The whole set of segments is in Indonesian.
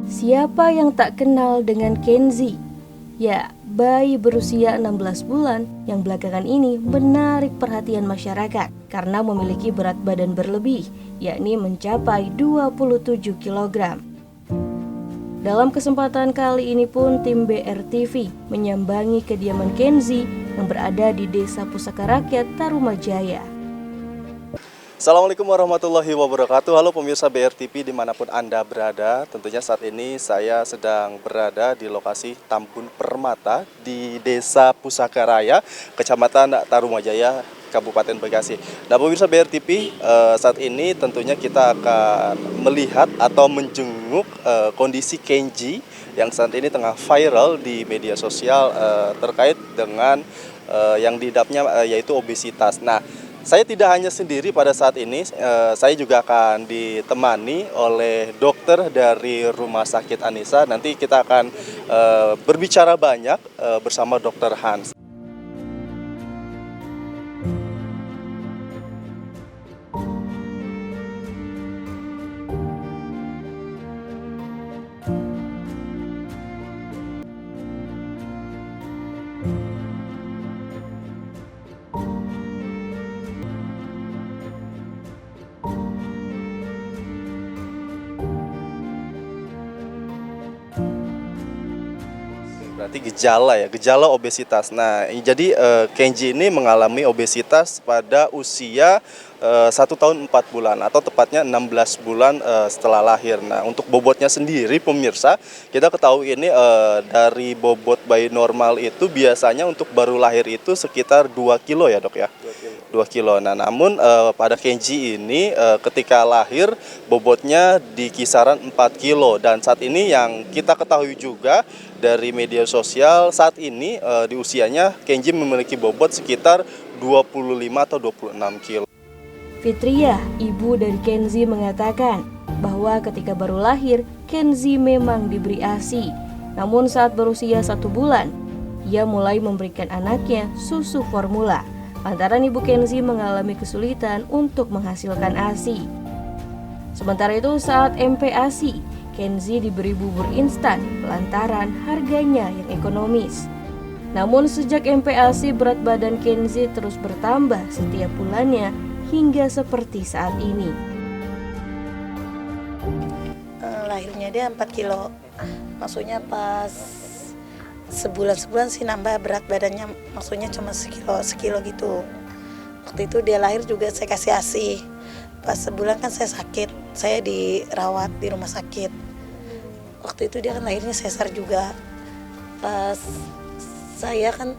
Siapa yang tak kenal dengan Kenzi? Ya, bayi berusia 16 bulan yang belakangan ini menarik perhatian masyarakat karena memiliki berat badan berlebih, yakni mencapai 27 kg. Dalam kesempatan kali ini pun tim BRTV menyambangi kediaman Kenzi yang berada di Desa Pusaka Rakyat, Tarumajaya. Assalamualaikum warahmatullahi wabarakatuh. Halo pemirsa BRTV dimanapun Anda berada. Tentunya saat ini saya sedang berada di lokasi Tambun Permata di Desa Pusaka Raya, Kecamatan Tarumajaya, Kabupaten Bekasi. Nah pemirsa BRTV, saat ini tentunya kita akan melihat atau menjenguk kondisi Kenzi yang saat ini tengah viral di media sosial terkait dengan yang diidapnya yaitu obesitas. Nah, saya tidak hanya sendiri pada saat ini, saya juga akan ditemani oleh dokter dari Rumah Sakit Anissa. Nanti kita akan berbicara banyak bersama Dokter Hans. Berarti gejala obesitas. Nah, jadi Kenzi ini mengalami obesitas pada usia 1 tahun 4 bulan atau tepatnya 16 bulan setelah lahir. Nah, untuk bobotnya sendiri pemirsa, kita ketahui ini dari bobot bayi normal itu biasanya untuk baru lahir itu sekitar 2 kilo ya dok ya? 2 kilo. Nah, namun pada Kenzi ini ketika lahir bobotnya di kisaran 4 kilo. Dan saat ini yang kita ketahui juga dari media sosial saat ini di usianya Kenzi memiliki bobot sekitar 25 atau 26 kilo. Fitriah, ibu dari Kenzi, mengatakan bahwa ketika baru lahir, Kenzi memang diberi ASI. Namun saat berusia 1 bulan, ia mulai memberikan anaknya susu formula. Lantaran ibu Kenzi mengalami kesulitan untuk menghasilkan ASI. Sementara itu saat MPASI, Kenzi diberi bubur instan lantaran harganya yang ekonomis. Namun sejak MPASI berat badan Kenzi terus bertambah setiap bulannya hingga seperti saat ini. Lahirnya dia 4 kilo, maksudnya pas sebulan sih nambah berat badannya, maksudnya cuma sekilo gitu. Waktu itu dia lahir juga saya kasih ASI. Pas sebulan kan saya sakit, saya dirawat di rumah sakit. Waktu itu dia kan lahirnya sesar juga. Pas saya kan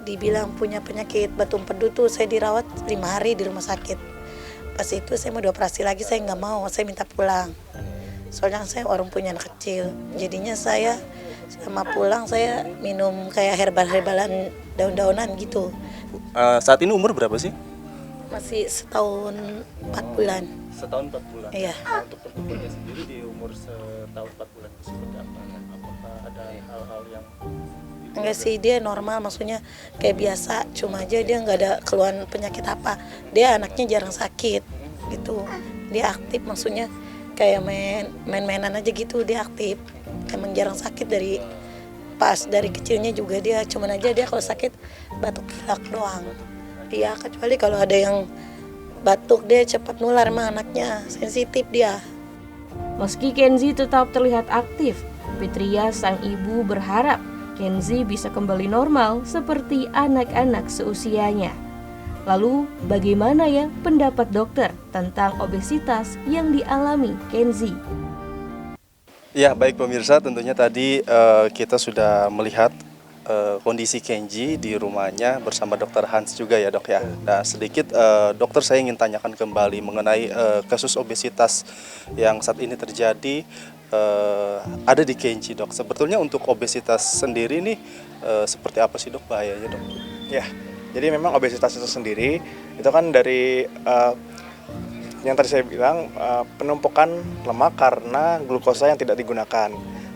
dibilang punya penyakit batu empedu tuh, saya dirawat 5 hari di rumah sakit. Pas itu saya mau dioperasi lagi, saya nggak mau, saya minta pulang. Soalnya saya orang punya anak kecil, jadinya saya sama pulang saya minum kayak herbalan daun-daunan gitu. Saat ini umur berapa sih? Masih setahun 4 bulan. Setahun 4 bulan. Iya. Nah, untuk pertumbuhannya sendiri di umur setahun 4 bulan itu seperti apa? Apakah ada hal-hal yang Enggak sih, dia normal, maksudnya kayak biasa, cuma aja dia nggak ada keluhan penyakit apa. Dia anaknya jarang sakit gitu, dia aktif, maksudnya kayak main-mainan aja gitu, dia aktif, emang jarang sakit dari kecilnya juga. Dia cuman aja dia kalau sakit batuk pilek doang. Iya, kecuali kalau ada yang batuk dia cepat nular, emang anaknya sensitif dia. Meski Kenzi tetap terlihat aktif, Fitriah sang ibu berharap Kenzi bisa kembali normal seperti anak-anak seusianya. Lalu, bagaimana ya pendapat dokter tentang obesitas yang dialami Kenzi? Ya, baik pemirsa, tentunya tadi kita sudah melihat kondisi Kenzi di rumahnya bersama Dokter Hans juga ya dok ya. Nah sedikit dokter, saya ingin tanyakan kembali mengenai kasus obesitas yang saat ini terjadi ada di Kenzi dok. Sebetulnya untuk obesitas sendiri nih seperti apa sih dok bahayanya dok? Ya, jadi memang obesitas itu sendiri itu kan dari yang tadi saya bilang penumpukan lemak karena glukosa yang tidak digunakan.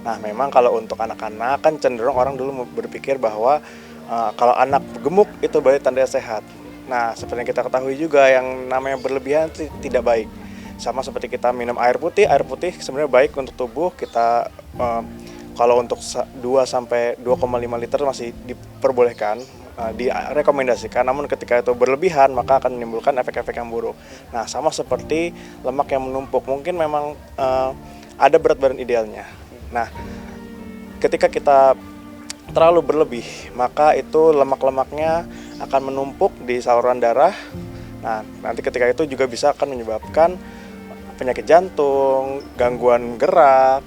Nah memang kalau untuk anak-anak kan cenderung orang dulu berpikir bahwa kalau anak gemuk itu berarti tanda sehat. Nah seperti yang kita ketahui juga yang namanya berlebihan itu tidak baik. Sama seperti kita minum air putih sebenarnya baik untuk tubuh kita. Kalau untuk 2 sampai 2,5 liter masih diperbolehkan, direkomendasikan. Namun ketika itu berlebihan maka akan menimbulkan efek-efek yang buruk. Nah, sama seperti lemak yang menumpuk, mungkin memang ada berat badan idealnya. Nah, ketika kita terlalu berlebih, maka itu lemak-lemaknya akan menumpuk di saluran darah. Nah, nanti ketika itu juga bisa akan menyebabkan penyakit jantung, gangguan gerak,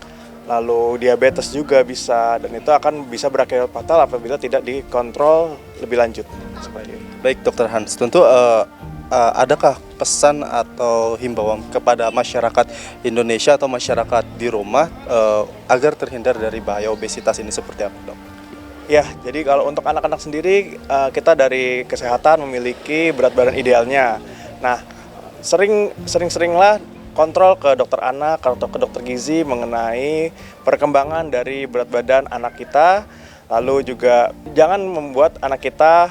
lalu diabetes juga bisa, dan itu akan bisa berakhir fatal apabila tidak dikontrol lebih lanjut. Seperti itu. Baik Dokter Hans, tentu adakah pesan atau himbauan kepada masyarakat Indonesia atau masyarakat di rumah agar terhindar dari bahaya obesitas ini seperti apa, Dok? Ya, jadi kalau untuk anak-anak sendiri, kita dari kesehatan memiliki berat badan idealnya. Nah, sering-seringlah kontrol ke dokter anak atau ke dokter gizi mengenai perkembangan dari berat badan anak kita. Lalu juga jangan membuat anak kita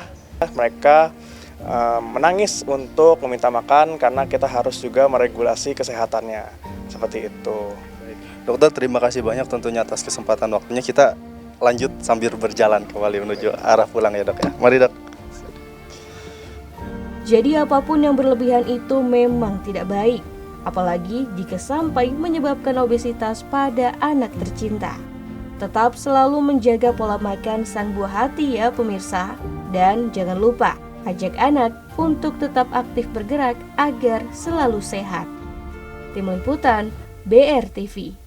mereka menangis untuk meminta makan, karena kita harus juga meregulasi kesehatannya. Seperti itu. Dokter, terima kasih banyak tentunya atas kesempatan waktunya. Kita lanjut sambil berjalan kembali menuju arah pulang ya, Dok ya. Mari, Dok. Jadi apapun yang berlebihan itu memang tidak baik, apalagi jika sampai menyebabkan obesitas pada anak tercinta. Tetap selalu menjaga pola makan sang buah hati ya pemirsa. Dan jangan lupa ajak anak untuk tetap aktif bergerak agar selalu sehat. Tim Liputan BRTV.